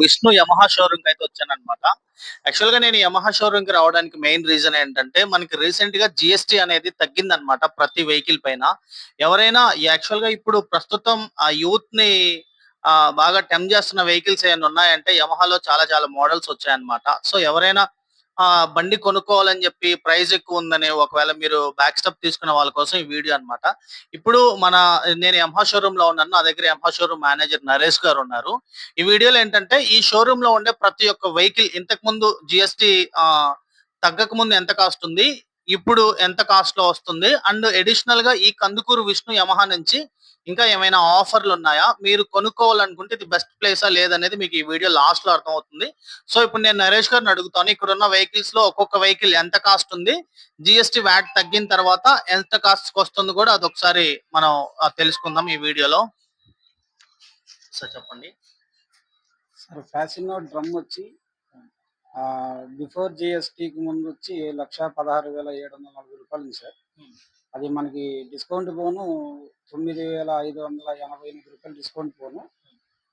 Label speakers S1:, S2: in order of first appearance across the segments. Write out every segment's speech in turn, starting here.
S1: Vishnu Yamaha showroom కి అయితే వచ్చానన్నమాట. Actual గా నేను యమహా షోరూమ్ కి రావడానికి మెయిన్ రీజన్ ఏంటంటే మనకి రీసెంట్ గా జిఎస్టీ అనేది తగ్గిందన్నమాట ప్రతి వెహికల్ పైన. ఎవరైనా యాక్చువల్ గా ఇప్పుడు ప్రస్తుతం ఆ యూత్ ని బాగా టెంప్ చేస్తున్న వెహికల్స్ ఏమైనా ఉన్నాయంటే యమహాలో చాలా చాలా మోడల్స్ వచ్చాయన్నమాట. సో ఎవరైనా బండి కొనుక్కోవాలని చెప్పి ప్రైస్ ఎక్కువ ఉందని ఒకవేళ మీరు బ్యాక్ స్టెప్ తీసుకున్న వాళ్ళ కోసం ఈ వీడియో అన్నమాట. ఇప్పుడు నేను యమహా షోరూమ్ లో ఉన్నాను. నా దగ్గర యమహా షోరూమ్ మేనేజర్ నరేష్ గారు ఉన్నారు. ఈ వీడియోలో ఏంటంటే ఈ షోరూమ్ లో ఉండే ప్రతి ఒక్క వెహికల్ ఇంతకు ముందు జిఎస్టీ తగ్గక ముందు ఎంత కాస్ట్ ఉంది, ఇప్పుడు ఎంత కాస్ట్ లో వస్తుంది, అండ్ అడిషనల్ గా ఈ కందుకూరు విష్ణు యమహా నుంచి ఇంకా ఏమైనా ఆఫర్లు ఉన్నాయా, మీరు కొనుక్కోవాలనుకుంటే ఇది బెస్ట్ ప్లేసా లేదనేది మీకు ఈ వీడియో లాస్ట్ లో అర్థమవుతుంది. సో ఇప్పుడు నేను నరేష్ గారిని అడుగుతాను, ఇక్కడ ఉన్న వెహికల్స్ లో ఒక్కొక్క వెహికల్ ఎంత కాస్ట్ ఉంది, జిఎస్టీ వ్యాట్ తగ్గిన తర్వాత ఎంత కాస్ట్ వస్తుంది కూడా అదొకసారి మనం తెలుసుకుందాం ఈ వీడియోలో. సార్ చెప్పండి.
S2: సార్ ఫ్యాసినో డ్రమ్ వచ్చి బిఫోర్ జిఎస్టీకి ముందు వచ్చి 1,16,740 ఉంది సార్. అది మనకి డిస్కౌంట్ పోను 9,588 డిస్కౌంట్ పోను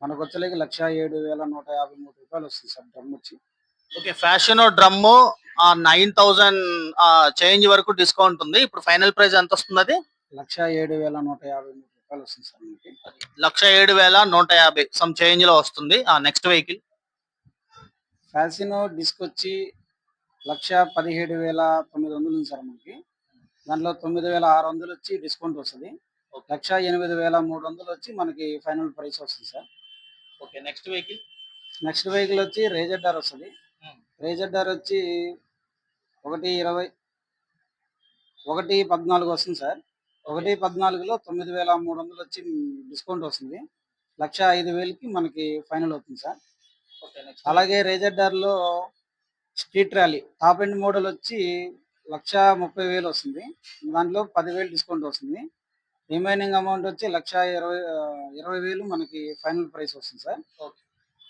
S2: మనకు వచ్చేలాగా 1,07,153 వస్తుంది సార్ డ్రమ్ వచ్చి.
S1: ఓకే, ఫ్యాషన్ డ్రమ్ 9,000 చేంజ్ వరకు డిస్కౌంట్ ఉంది. ఇప్పుడు ఫైనల్ ప్రైస్ ఎంత వస్తుంది? అది
S2: 1,07,153 వస్తుంది సార్ మనకి.
S1: 1,07,150 సమ్ చేంజ్ లో వస్తుంది. నెక్స్ట్ వెహికల్
S2: ఫ్యాసినో డిస్క్ వచ్చి 1,17,900 ఉంది సార్ మనకి. దాంట్లో 9,600 వచ్చి డిస్కౌంట్ వస్తుంది. 1,08,300 వచ్చి మనకి ఫైనల్ ప్రైస్ వస్తుంది సార్.
S1: ఓకే, నెక్స్ట్
S2: వెహికల్ వచ్చి రేజర్ వస్తుంది. రేజర్ వచ్చి 1,20 1,14 వస్తుంది సార్. 1,14లో 9,300 వచ్చి డిస్కౌంట్ వస్తుంది. 1,05,000కి మనకి ఫైనల్ అవుతుంది సార్. అలాగే రేజర్ లో street rally top end model వచ్చి 1,30,000 వస్తుంది. దాంట్లో 10,000 డిస్కౌంట్ వస్తుంది. రిమైనింగ్ అమౌంట్ వచ్చి 1,20,000 మనకి ఫైనల్ ప్రైస్ వస్తుంది సార్.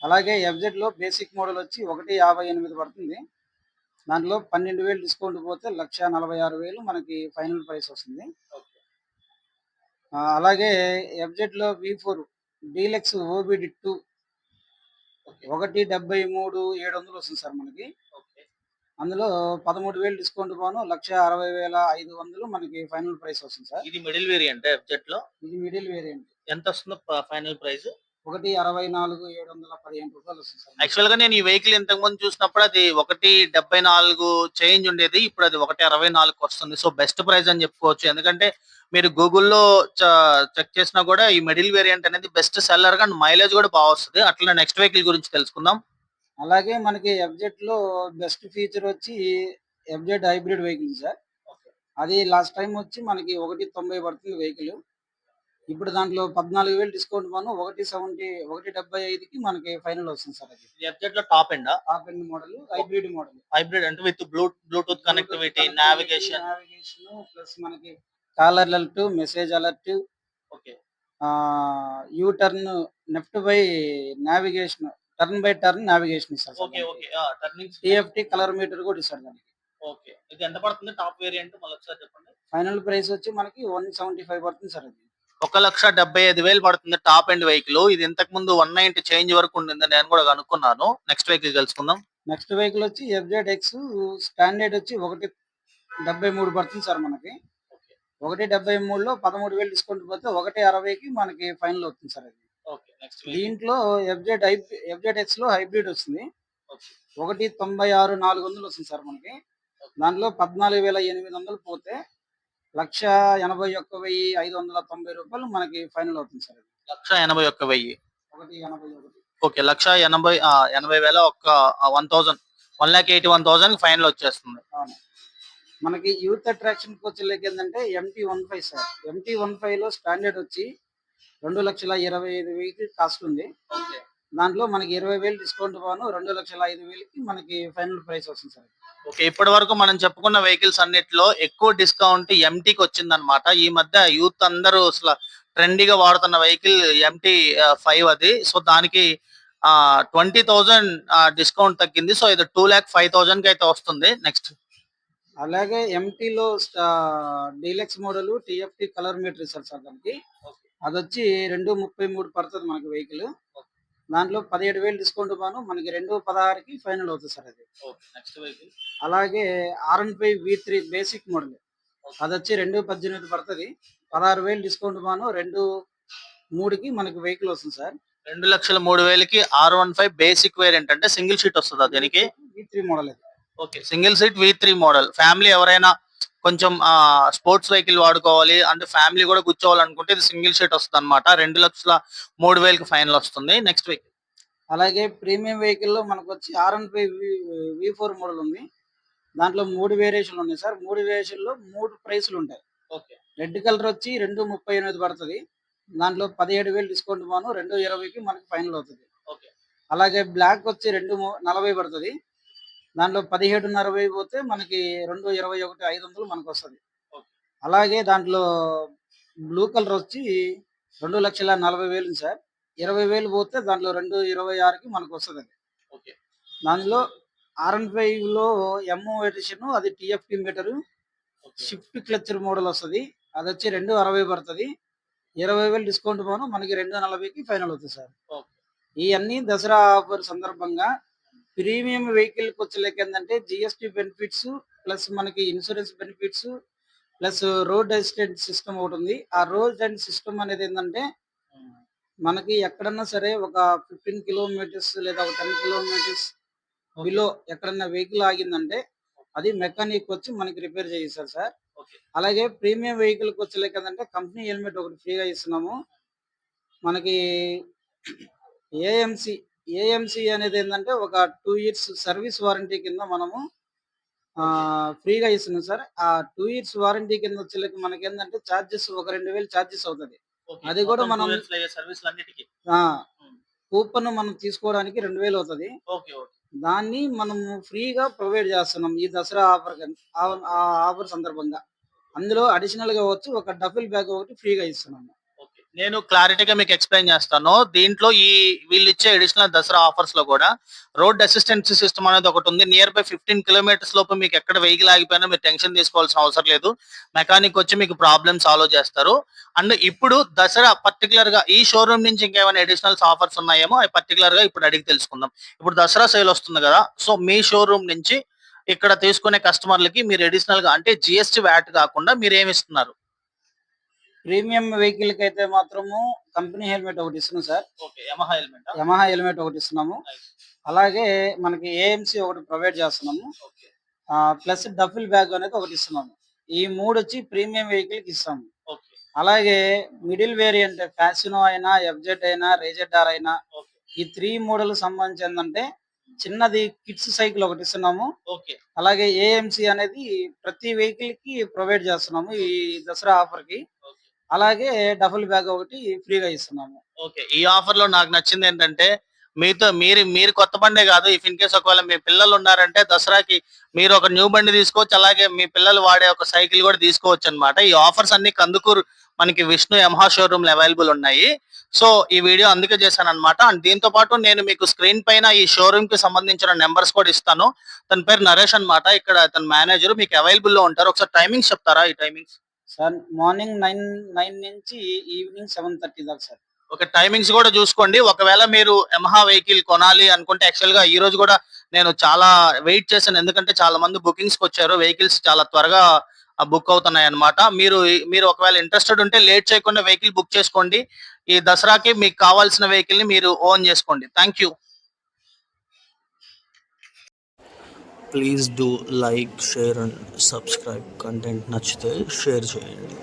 S2: అలాగే ఎఫ్జెడ్ లో బేసిక్ మోడల్ వచ్చి 1,58 పడుతుంది. దాంట్లో 12,000 డిస్కౌంట్ పోతే 1,46,000 మనకి ఫైనల్ ప్రైస్ వస్తుంది. అలాగే ఎఫ్జెడ్ లో V4 డీలక్స్ ఓబిడి 2 1,73,700 వస్తుంది సార్ మనకి. అందులో 13,000 డిస్కౌంట్ పోను 1,60,500 మనకి ఫైనల్ ప్రైస్ వస్తుంది సార్.
S1: ఇది మిడిల్ వేరియంట్ ఎఫ్జెడ్ లో.
S2: ఇది మిడిల్ వేరియంట్.
S1: ఎంత వస్తుంది ఫైనల్ ప్రైస్?
S2: 1,64,715 వస్తుంది సార్.
S1: యాక్చువల్ గా నేను ఈ వెహికల్ ఇంతకు ముందు చూసినప్పుడు అది 1,74 చేంజ్ ఉండేది, ఇప్పుడు అది 1,64 వస్తుంది. సో బెస్ట్ ప్రైస్ అని చెప్పుకోవచ్చు. ఎందుకంటే మీరు గూగుల్లో చెక్ చేసినా కూడా ఈ మిడిల్ వేరియంట్ అనేది బెస్ట్ సెల్లర్ గా, మైలేజ్ కూడా బాగా వస్తుంది. అట్లా నెక్స్ట్ వెహికల్ గురించి తెలుసుకుందాం.
S2: అలాగే మనకి ఎఫ్జెడ్ లో బెస్ట్ ఫీచర్ వచ్చి ఎఫ్జెడ్ హైబ్రిడ్ వెహికల్ సార్. అది లాస్ట్ టైం వచ్చి మనకి 1,90 పడుతుంది వెహికల్. ఇప్పుడు దాంట్లో 14,000 డిస్కౌంట్ పోను 1,75కి మనకి ఫైనల్ వస్తుంది సార్. అది
S1: ఎఫ్జెడ్ లో top end
S2: model, hybrid model.
S1: Hybrid అంటే with Bluetooth connectivity, navigation
S2: plus మనకి caller alert, message alert,
S1: okay,
S2: U turn left by navigation, turn by turn navigation ఇస్తారు.
S1: Okay okay, turning
S2: TFT colour meter కూడా ఇస్తారు దానికి.
S1: Okay, ఇది ఎంత పడుతుంది top variant మళ్ళీ ఒకసారి చెప్పండి.
S2: ఫైనల్ ప్రైస్ వచ్చి మనకి 175 పడుతుంది సార్. అది
S1: 1,75,000 పడుతుంది టాప్ ఎండ్ వెహికల్. ఇది ఇంతకు ముందు 190 చేంజ్ వరకు ఉండింది, నేను కూడా కనుక్కున్నాను. నెక్స్ట్ వెహికల్ తెలుసుకుందాం.
S2: నెక్స్ట్ వెహికల్ వచ్చి ఎఫ్జెడ్ ఎక్స్ స్టాండర్డ్ వచ్చి 1,73 పడుతుంది సార్ మనకి. 1,73లో 13,000 డిస్కౌంట్ పోతే 1,60కి మనకి ఫైనల్ అవుతుంది సార్. అది దీంట్లో ఎఫ్జెడ్ ఎక్స్ లో హైబ్రిడ్ వస్తుంది. 1,96,400 వస్తుంది సార్ మనకి. దాంట్లో 14,800 పోతే 1,81,590 మనకి ఫైనల్ అవుతుంది సార్.
S1: 1,81,000.
S2: 1,81.
S1: ఓకే, 1,80,000 ఒక 1,81,000 ఫైనల్ వచ్చేస్తుంది.
S2: మనకి యూత్ అట్రాక్షన్ వచ్చేలేక ఏంటంటే MT-15 సార్. MT-15 లో స్టాండర్డ్ వచ్చి 2,25,000 కాస్ట్ ఉంది. దాంట్లో మనకి 20,000 డిస్కౌంట్ పోను 2,05,000కి మనకి ఫైనల్ ప్రైస్ వస్తుంది సార్.
S1: ఓకే, ఇప్పటి వరకు మనం చెప్పుకున్న వెహికల్స్ అన్నిటిలో ఎక్కువ డిస్కౌంట్ ఎంటీకి వచ్చింది అనమాట. ఈ మధ్య యూత్ అందరూ అసలు ట్రెండీగా వాడుతున్న వెహికల్ MT-5 అది. సో దానికి 20,000 డిస్కౌంట్ తగ్గింది. సో ఇది 2,05,000 కి అయితే వస్తుంది. నెక్స్ట్
S2: అలాగే MT-లో deluxe model TFT colour meter ఇస్తారు సార్ దానికి. అది వచ్చి 2,33 పడుతుంది మనకి వెహికల్. దాంట్లో 17,000 డిస్కౌంట్ బాను మనకి 2,16కి ఫైనల్ అవుతుంది సార్ అది.
S1: ఓకే. Next vehicle.
S2: అలాగే R15 V3 బేసిక్ మోడల్. అదొచ్చి 2,18 పడతది. 16,000 డిస్కౌంట్ బాను 2,3కి మనకి వెహికల్ వస్తుంది సార్.
S1: 2,03,000కి R15 బేసిక్ వేరియంట్ అంటే సింగిల్ సీట్ వస్తదా దీనికి?
S2: V3 మోడల్ అది.
S1: Okay. Single seat V3 model. Family ఎవరైనా కొంచెం స్పోర్ట్స్ వెహికల్ వాడుకోవాలి అంటే ఫ్యామిలీ కూడా కూర్చోవాలనుకుంటే ఇది సింగిల్ సీట్ వస్తదన్నమాట. 2,03,000కి ఫైనల్ వస్తుంది. Next vehicle.
S2: అలాగే ప్రీమియం వెహికల్‌లో మనకొచ్చి R15 V4 మోడల్ ఉంది. దాంట్లో 3 వేరియేషన్‌లు ఉన్నాయి సార్. 3 వేరియేషన్‌లో 3 ప్రైస్‌లు ఉంటాయి.
S1: ఓకే.
S2: రెడ్ కలర్ వచ్చి 2,38 పడతది. దాంట్లో 17,000 డిస్కౌంట్ బాను 2,20కి మనకి ఫైనల్ అవుతది.
S1: ఓకే.
S2: అలాగే బ్లాక్ వచ్చి 2,40 పడతది. దాంట్లో 17,500 పోతే మనకి 2,21,500 మనకొస్తది.
S1: ఓకే.
S2: అలాగే దాంట్లో బ్లూ కలర్ వచ్చి 2,40,000 ఉంది సార్. 20,000 పోతే దాంట్లో 2,26కి మనకొస్తదది.
S1: ఓకే.
S2: దానిలో R15లో ఎమ్మో ఎడిషన్ అది TFT మీటరు.
S1: ఓకే.
S2: షిఫ్ట్ క్లచర్ మోడల్ వస్తది. అదొచ్చి 2,60 పడతది. 20,000 డిస్కౌంట్ పోను మనకి 2,40కి ఫైనల్ అవుతది సార్.
S1: ఓకే.
S2: ఇయన్నీ దసరా ఆఫర్ సందర్భంగా ప్రీమియం వెహికల్‌కి వచ్చేలకేందంటే జీఎస్టీ బెనిఫిట్స్ ప్లస్ మనకి insurance benefits plus road assistant system ఒకటుంది. ఆ రోడ్ అండ్ సిస్టమ్ అనేది ఏందంటే
S1: హ్మ్.
S2: మనకి ఎక్కడన్నా సరే ఒక 15 కిలోమీటర్స్ లేదా ఒక 10 కిలోమీటర్స్
S1: ఓకే.
S2: బిలో ఎక్కడన్నా వెహికల్ ఆగిందంటే అది మెకానిక్ వచ్చి మనకి రిపేర్ చేయిస్తారు సార్.
S1: ఓకే.
S2: అలాగే ప్రీమియం వెహికల్‌కి వచ్చేలకేందంటే కంపెనీ హెల్మెట్ ఒకటి ఫ్రీగా ఇస్తున్నాము. మనకి ఏఎంసీ, ఏఎంసీ అనేది ఏందంటే ఒక 2 ఇయర్స్ సర్వీస్ వారంటీ కింద మనము ఫ్రీగా ఇస్తున్నాం సార్. ఆ 2 ఇయర్స్ వారంటీ కింద వచ్చేలకి మనకేందంటే చార్జెస్ ఒక 2,000 చార్జెస్ అవుతది.
S1: ఓకే.
S2: అది కూడా
S1: మొత్తం 2
S2: మనం
S1: ఇయర్స్‌లో అయ్యే సర్వీస్‌లన్నిటికి.
S2: ఆ!
S1: హ్మ్.
S2: కూపన్ మనం తీసుకోవడానికి 2,000 అవుతది.
S1: ఓకే. ఓకే.
S2: దాన్ని మనము ఫ్రీగా ప్రొవైడ్ చేస్తున్నాం. ఈ దసరా ఆఫర్ ఆ ఆఫర్ సందర్భంగా. అందులో అడిషనల్‌గా వచ్చి ఒక డఫుల్ బ్యాగ్ ఒకటి ఫ్రీగా ఇస్తున్నాము.
S1: ఓకే. నేను క్లారిటీగా మీకు ఎక్స్‌ప్లెయిన్ చేస్తాను. దీంట్లో వీళ్ళిచ్చే అడిషనల్ దసరా ఆఫర్స్‌లో కూడా రోడ్ అసిస్టెన్సీ సిస్టమ్ అనేది ఒకటుంది. నియర్ బై 15 కిలోమీటర్స్ లోపు మీకు ఎక్కడ వెహికల్ ఆగిపోయినా మీరు టెన్షన్ తీసుకోవాల్సిన అవసరం లేదు. మెకానిక్ వచ్చి మీకు ప్రాబ్లమ్ సాల్వ్ చేస్తారు. అండ్ ఇప్పుడు దసరా పర్టిక్యులర్‌గా ఈ షోరూమ్ నుంచి ఇంకేమైనా అడిషనల్స్ ఆఫర్స్ ఉన్నాయేమో అవి పర్టిక్యులర్‌గా ఇప్పుడు అడిగి తెలుసుకుందాం. ఇప్పుడు దసరా సేల్ వస్తుంది కదా! సో మీ షోరూమ్ నుంచి ఇక్కడ తీసుకునే కస్టమర్‌లకి మీరు అడిషనల్‌గా అంటే జీఎస్టీ వ్యాట్ కాకుండా మీరేమి ఇస్తున్నారు?
S2: ప్రీమియం వెహికల్‌కి అయితే మాత్రము కంపెనీ హెల్మెట్ ఒకటి ఇస్తున్నాం సార్.
S1: ఓకే. యమహా హెల్మెటా?
S2: యమహా హెల్మెట్ ఒకటి ఇస్తున్నాము.
S1: నైస్.
S2: అలాగే మనకి ఏఎంసీ ఒకటి ప్రొవైడ్ చేస్తున్నాము.
S1: ఓకే.
S2: ప్లస్ డఫుల్ బ్యాగ్ అనేది ఒకటి ఇస్తున్నాము. ఈ 3 వచ్చి ప్రీమియం వెహికల్‌కి ఇస్తాము.
S1: ఓకే.
S2: అలాగే మిడిల్ వేరియంట్ ఫ్యాసినో అయినా, ఎఫ్‌జెడ్ అయినా, రేజెడ్-ఆర్ అయినా
S1: ఓకే.
S2: ఈ 3 మోడల్ సంబంధించి ఏందంటే చిన్నది కిడ్స్ సైకిల్ ఒకటి ఇస్తున్నాము.
S1: ఓకే.
S2: అలాగే ఏఎంసీ అనేది ప్రతి వెహికల్‌కి ప్రొవైడ్ చేస్తున్నాము ఈ దసరా ఆఫర్‌కి.
S1: ఓకే.
S2: అలాగే డఫుల్ బ్యాగ్ ఒకటి ఫ్రీగా ఇస్తున్నాము.
S1: ఓకే. ఈ ఆఫర్‌లో నాకు నచ్చిందేంటంటే, మీరు మీరు కొత్త బండే గాదు. ఇఫ్ ఇన్ కేస్ ఒకవేళ మీ పిల్లలున్నారంటే దసరాకి మీరు ఒక న్యూ బండి తీసుకోవచ్చు. అలాగే మీ పిల్లలు వాడే ఒక సైకిల్ గూడా తీసుకోవచ్చనమాట. ఈ ఆఫర్స్ అన్నీ కందుకూరు మనకి విష్ణు యమహా షోరూమ్‌లో అవైలబుల్ ఉన్నాయి. సో, ఈ వీడియో అందుకే చేశాననమాట. అండ్ దీంతో పాటు నేను మీకు స్క్రీన్ పైన ఈ షోరూమ్‌కి సంబంధించిన నంబర్స్ కూడా ఇస్తాను. తన పేరు నరేష్ అనమాట. ఇక్కడ తను మేనేజర్. మీకు అవైలబుల్‌లో ఉంటారు. ఒకసారి టైమింగ్స్ చెప్తారా? ఈ టైమింగ్స్?
S2: సార్ మార్నింగ్ 9 నుంచి ఈవినింగ్ 7:30 దాకా సార్.
S1: ఓకే. టైమింగ్స్ గూడా జూసుకోండి. ఒకవేళ మీరు యమహా వెహికల్ కొనాలి అనుకుంటే యాక్చువల్‌గా ఈ రోజు గూడా నేను చాలా వెయిట్ చేశాను. ఎందుకంటే చాలా మంది బుకింగ్స్‌కొచ్చారు. వెహికల్స్ చాలా త్వరగా బుక్ అవుతున్నాయన్నమాట. మీరు ఒకవేళ ఇంట్రెస్టెడ్ ఉంటే లేట్ చేయకుండా వెహికల్ బుక్ చేసుకోండి. ఈ దసరాకి మీకు కావాల్సిన వెహికల్‌ని మీరు ఓన్ జేసుకోండి. Thank you. Please do like, share and subscribe. Content నచ్చితే షేర్ చేయండి.